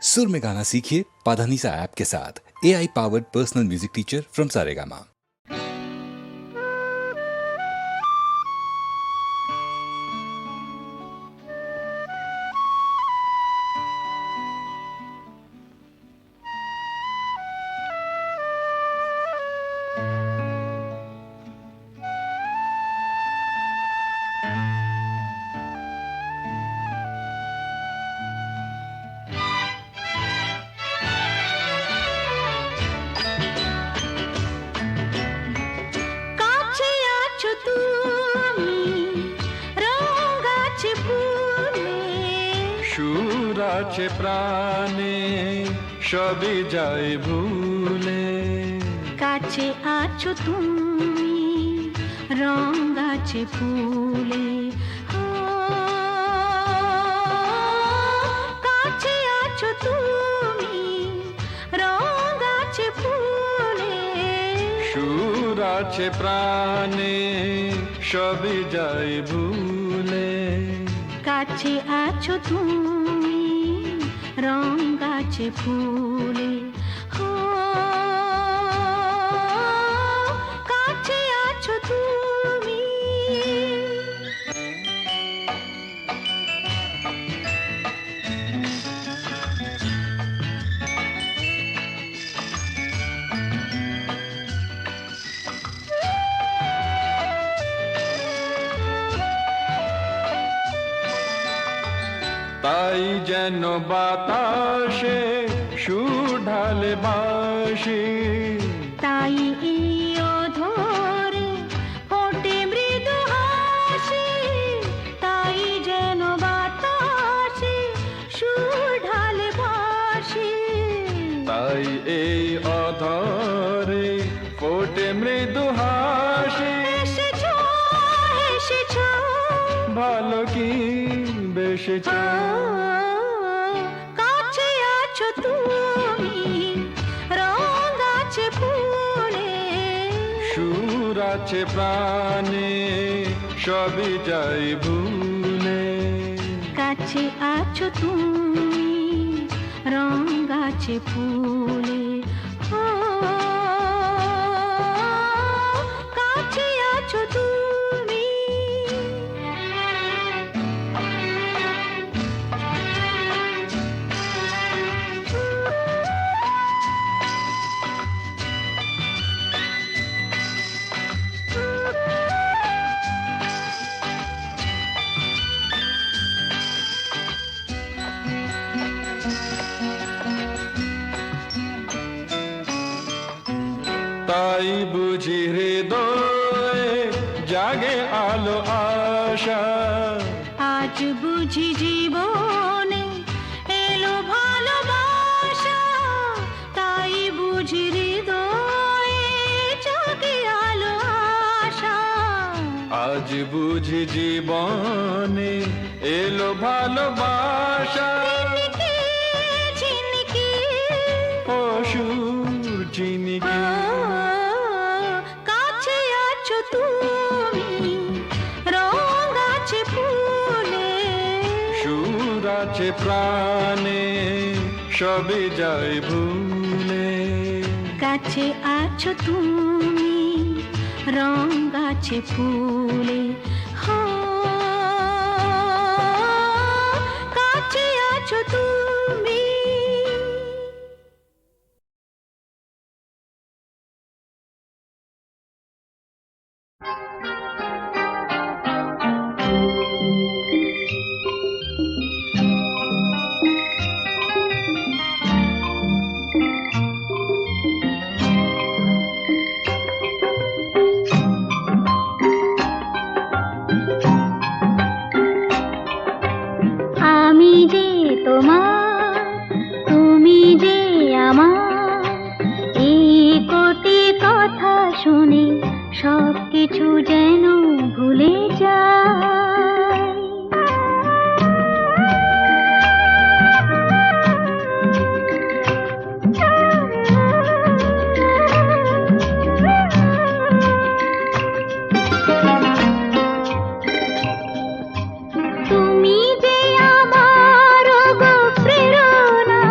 सुर में गाना सीखिए पाधानीसा ऐप के साथ। AI powered personal music teacher from Saregama. আছে প্রাণে সবই যায় ভুলে, কাছে আছো তুমি রং গাছে ফুলে, কাছে আছো তুমি রং গাছে ফুলে, সুর আছে প্রাণে সবই যায় ভুলে, কাছে আছো তুমি রং গাছে ফুলে, কাছে আছো তুমি। তাই যেন বাতাসে সুর ঢালে বাঁশি, তাই এই অধরে ফোটে মৃদু হাসি, তাই যেন বাতাসে সুর ঢালে বাঁশি, তাই এই অধরে ফোটে মৃদু হাসি। এসেছো এসেছো ভালো কি বেসেছো, কাছে আছো তুমি রং গাছে ফুলে, সুর আছে প্রাণে সবই যাই ভুলে, কাছে আছো তুমি রং গাছে ফুলে, কাছে আছো তুমি। তাই বুঝি হৃদয়ে জাগে আলো আশা, আজ বুঝি জীবনে এলো ভালোবাসা, তাই বুঝি হৃদয়ে জাগে আলো আশা, আজ বুঝি জীবনে এলো ভালোবাসা। ঝিনকে ঝিনকে অসুর চিনিকে কাছে আছো তুমি রং গাছে ফুলে, সুর আছে প্রাণে সবই যায় ভুলে, কাছে আছো তুমি রং গাছে ফুলে, কাছে আছো তুমি। আমি যে তোমার তুমি যে আমার, এই কোটি কথা শুনে সব কিছু যেন ভুলে যায়। তুমি যে আমার গো প্রেরণা,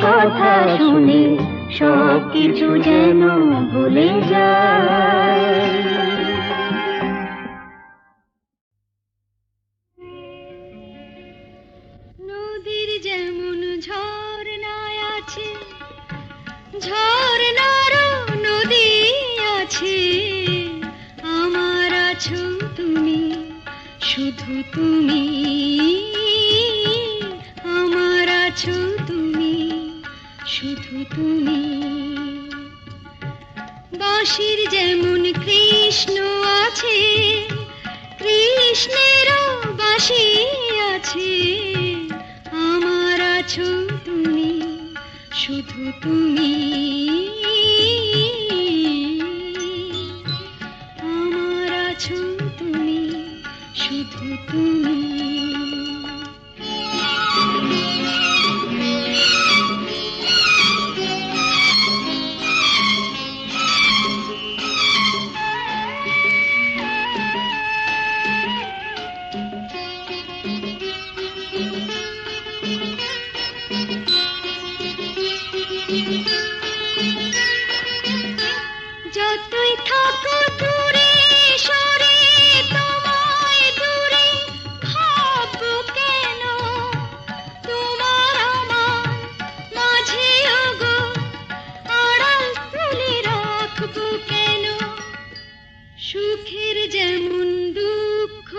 কথা শুনে সব কিছু যেন ভুলে যায়। নদীর যেমন ঝর্ণায় আছে, ঝর্ণারও নদী আছে, আমার আছো তুমি, শুধু তুমি, আমার আছো তুমি, শুধু তুমি। বাঁশির যেমন কৃষ্ণ আছে, কৃষ্ণেরও বাঁশি আছে, আমার আছো তুমি, শুধু তুমি, আমার আছো তুমি, শুধু তুমি। যতই থাকো দূরে সরে, তোমায় দূরে ভাববো কেন, তোমার আমার মাঝে ওগো আড়াল তুলে রাখবো কেন। সুখের যেমন দুঃখ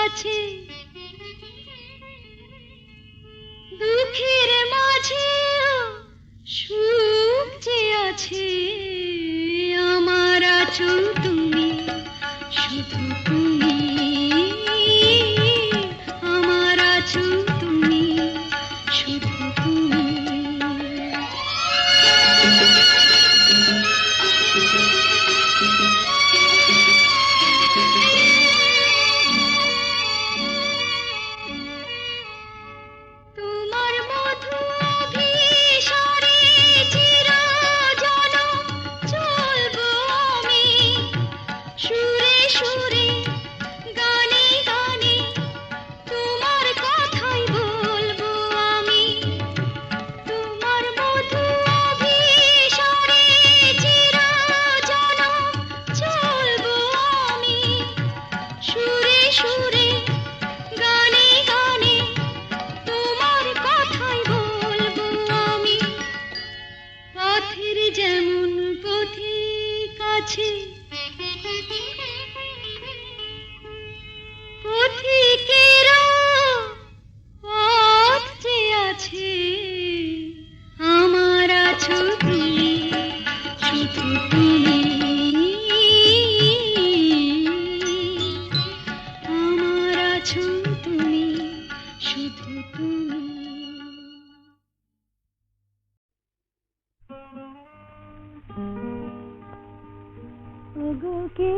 আছে, দুঃখের মাঝেও সুখ যে আছে, আমার আছো তুমি, শুধু তুমি, আমার আছো তুমি, শুধু তুমি। তোমার মধু অভিসারে চিরজনম চলবো আমি, সুরে সুরে গানে গানে তোমার কথাই বলবো আমি। তোমার মধু অভিসারে চিরজনম চলবো আমি, সুরে সুরে গানে গানে তোমার কথাই বলবো আমি। পথের যেমন পথিক আছে, পথিকেরও পথ যে আছে, আমার আছো তুমি, শুধু তুমি, আমার আছো তুমি, শুধু তুমি। ওগো কে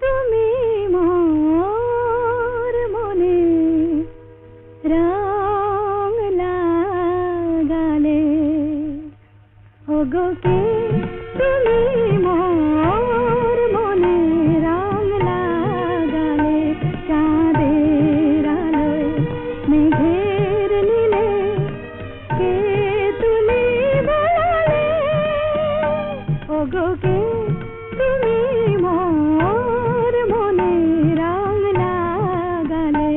তুমি মোর মনে রং লাগালে, ওগো কে তুমি মোর মনে রং লাগালে, চাঁদের আলোয় মেঘের নীলে কে তুলি বলালে, ওগো কে তুমি মোর মনে রং লাগালে।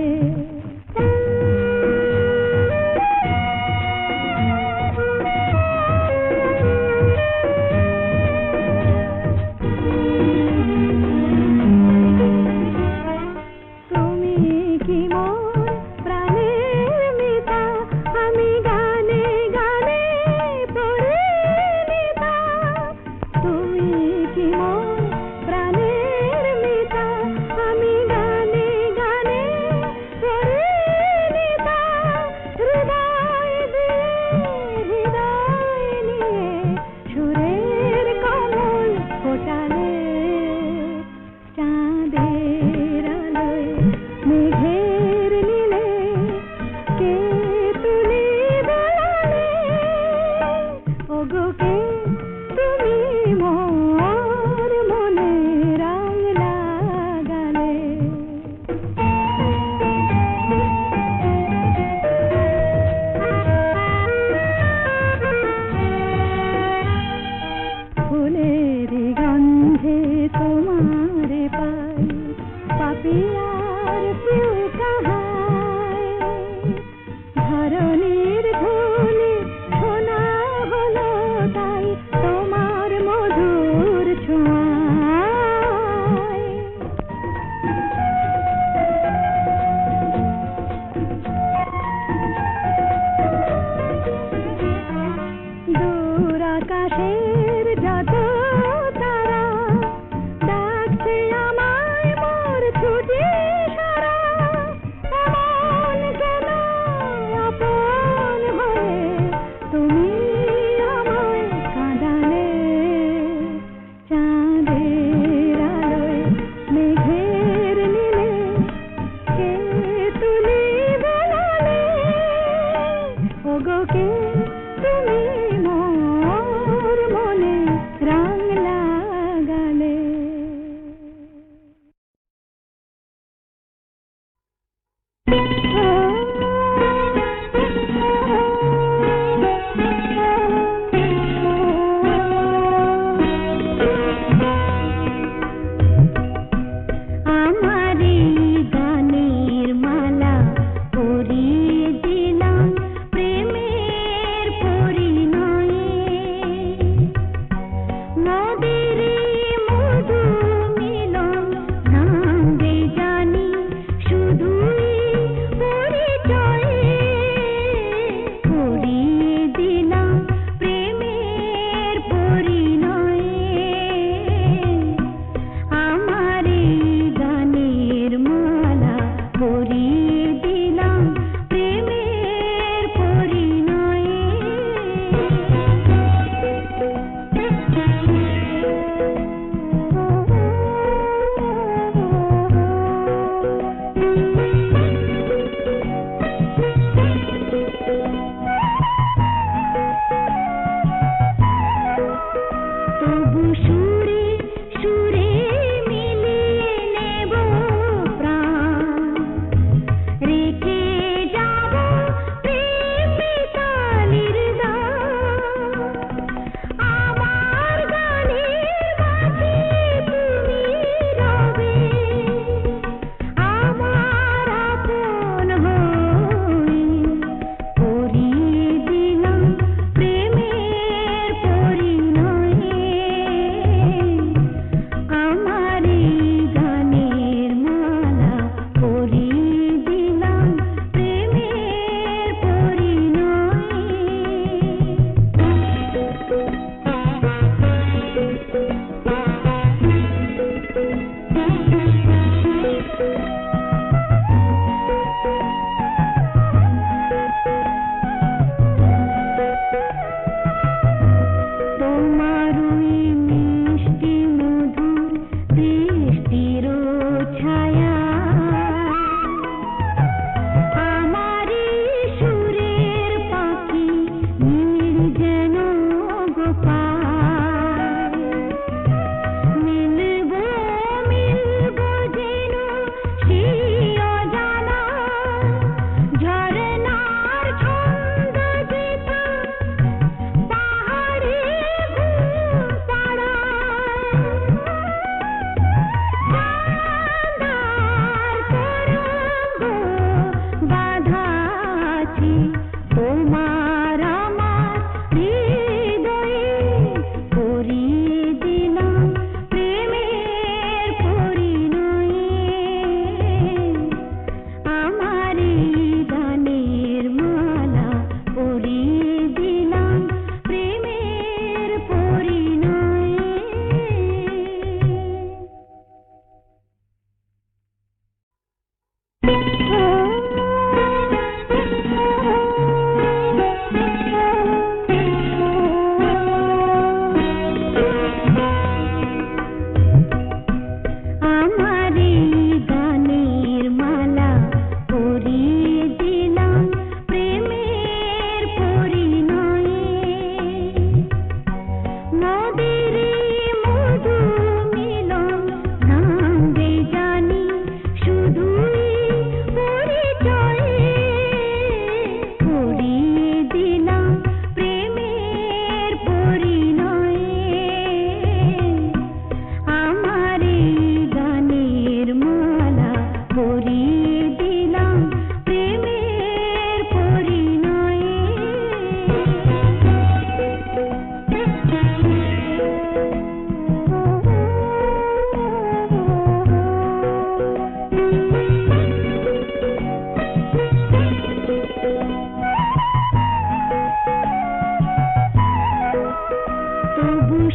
আকাশের যত তারা ডাকছে আমায় মোর ছুটি সারা এমন কেন আপন হয়ে তুমি আমায় কাঁদালে চাঁদের আলোয় মেঘের নীলে কে তুলি বোলালে ওগো কে তুমি মোর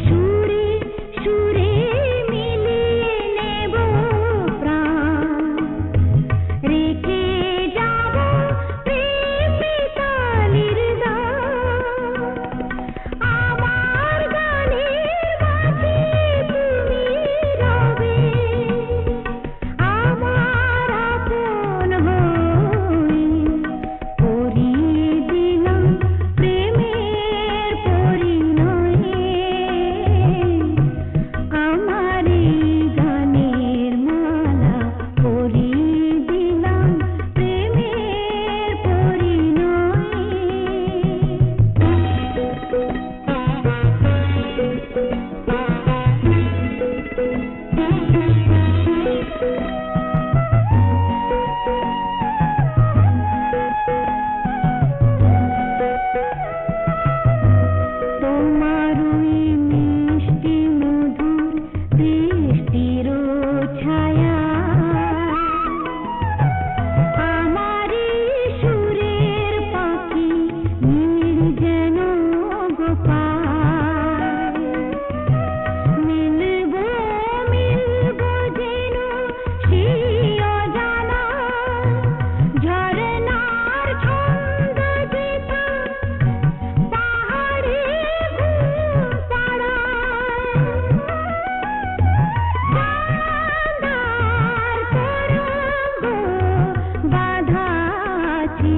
সুরে সুরে মিলিয়ে নেব প্রাণ রেখে যাব প্রেম মিতালির গান আমার গানের মাঝে তুমি রবে আমার আপন হয়ে পরিয়ে দিলাম প্রেমের পরিণয়ে আমার এই গানের মালা পরিয়ে দিলাম প্রেমের পরিণয়ে তোমার ওই মিষ্টি মধুর দৃষ্টির ছায়া আমার সুরের পাখি নীল যেন গোপাল মিলব মিলব যেন সেই অজানা ঝরনার ছন্দ যেথা পাহাড়ে ঘুম পাড়ায় চাঁদার তরঙ্গ বাঁধা আছে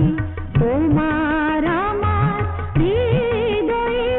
তোমার আমার হৃদয়ে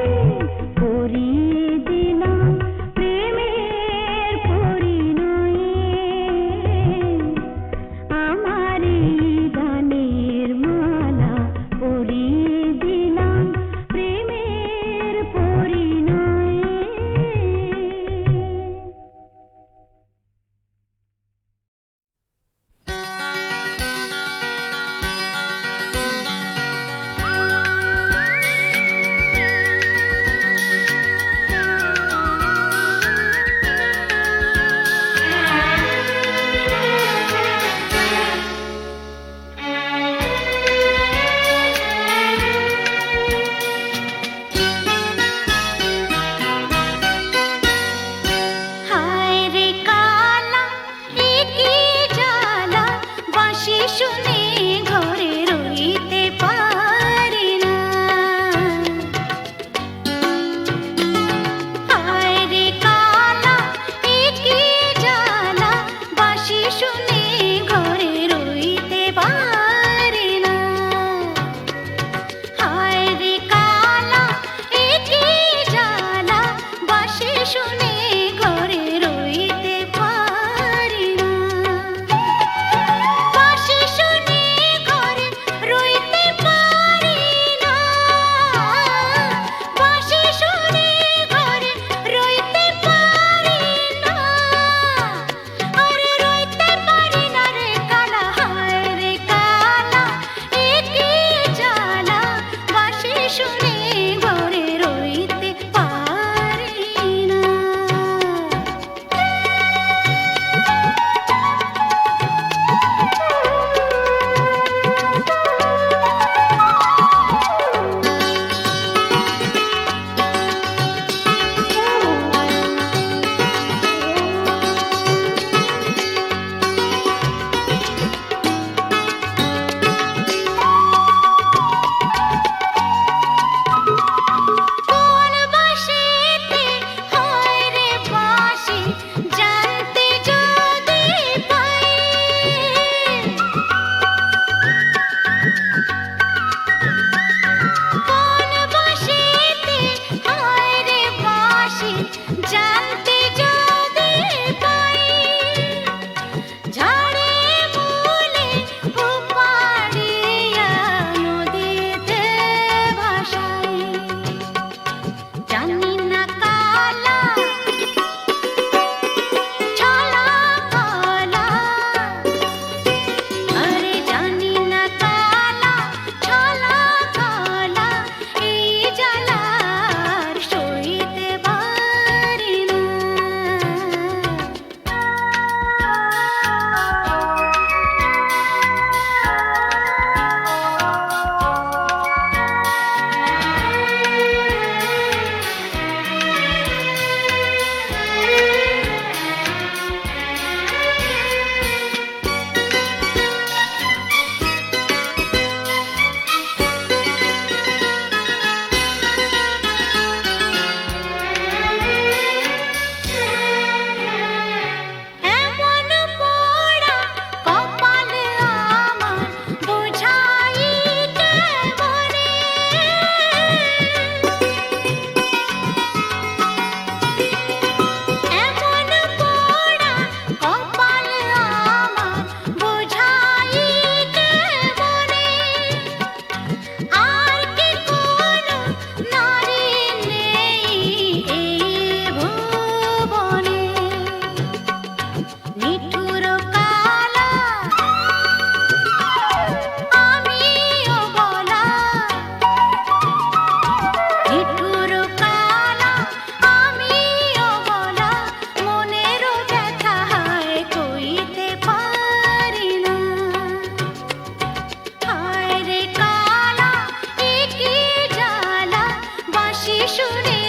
শুনে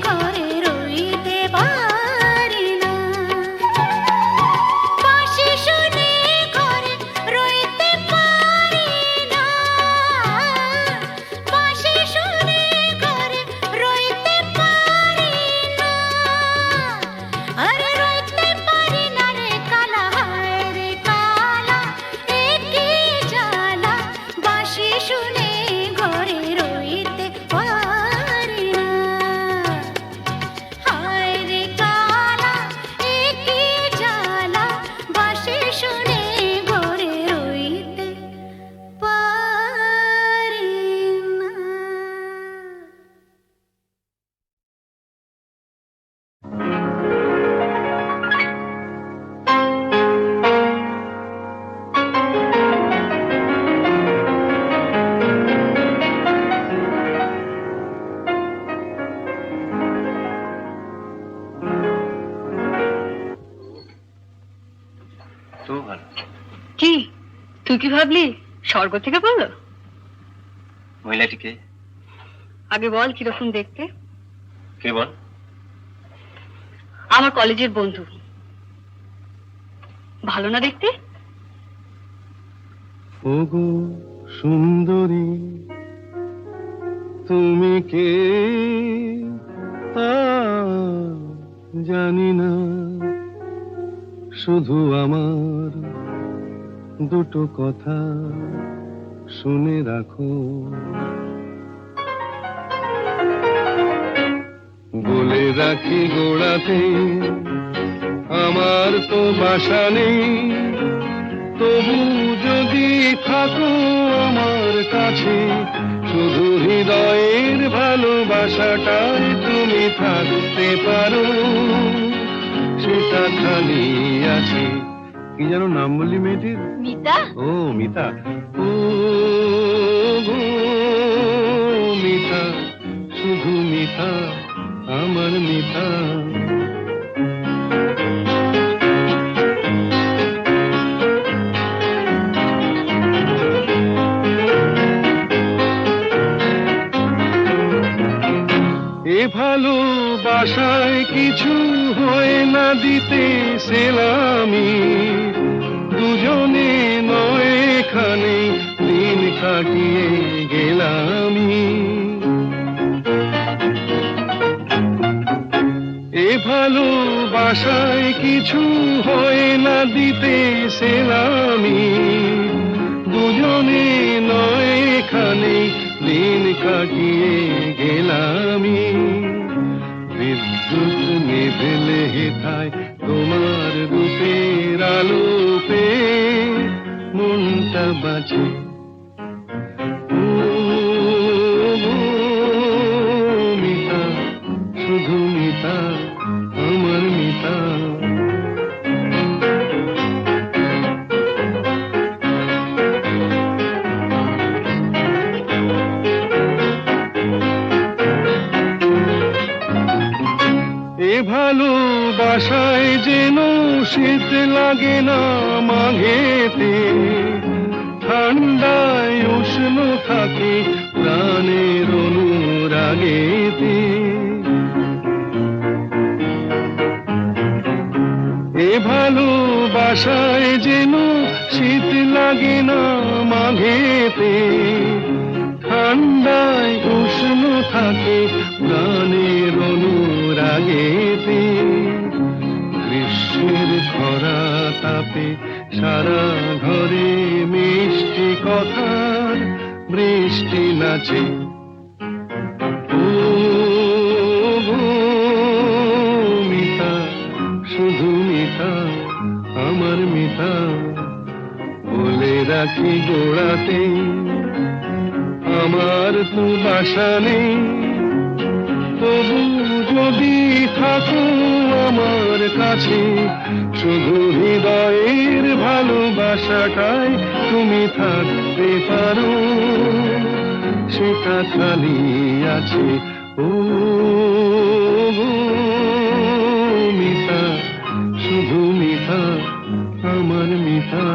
ঘরে রইতে পারি না, বাঁশি শুনে ঘরে রইতে পারি না, বাঁশি শুনে ঘরে রইতে পারি না, আরে রইতে পারি না রে কালা, হায় রে কালা, এ কি জ্বালা, বাঁশি শুনে ঘরে রইতে পারি না, হায় রে কালা, এ কি জ্বালা, বাঁশি শুনে ঘরে রইতে পারি না। তো ভালো। কি তুই কি ভাবলি স্বর্গ থেকে বললো? মহিলাটিকে আগে বল কিরকম দেখতে। কে বল? আমার কলেজের বন্ধু। ভালো না দেখতে? ওগো সুন্দরী, তুমি কে তা জানি না, শুধু আমার দুটো কথা শুনে রাখো। বলে রাখি গোড়াতে আমার তো বাসা নেই, তবু যদি থাকো আমার কাছে, শুধু হৃদয়ের ভালোবাসাটাই তুমি থাকতে পারো, সেটা খালি আছে। কি যেন নাম বললি মেয়েটির? মিতা। ও মিতা। ও গো মিতা, শুধু মিতা, আমার মিতা। এ ভালোবাসায় কিছু হয় না দিতে সেলামি, দুজনে নয় এখানে দিন কাটিয়ে গেলামি। এ ভালোবাসায় কিছু হয় না দিতে সেলামি, দুজনে নয় এখানে দিন কাটিয়ে গেলামি। বিদ্যুৎ নিভেলে হেথায় তোমার রূপের আলো পেয়ে মনটা বাঁচে। ও মিতা, শুধু মিতা, আমার মিতা। এ ভালোবাসায় যেন শীত লাগে না মাঘেতে, ঠান্ডায় উষ্ণ থাকে প্রাণের অনুরাগেতে। এ ভালোবাসায় যেন শীত লাগে না মাঘেতে, ঠান্ডায় উষ্ণ থাকে প্রাণের অনুরাগেতে। গ্রীষ্মের খরা তাপে সারা ঘরে মিষ্টি কথার বৃষ্টি নাচে। ও গো মিতা, শুধু মিতা, আমার মিতা। বলে রাখি গোড়াতে আমার তো বাসা নেই, তবু যদি থাকো আমার কাছে, শুধু হৃদয়ের ভালোবাসাটাই তুমি থাকতে পারো, সেটা খালি আছে। ও মিতা, শুধু মিতা, আমার মিতা।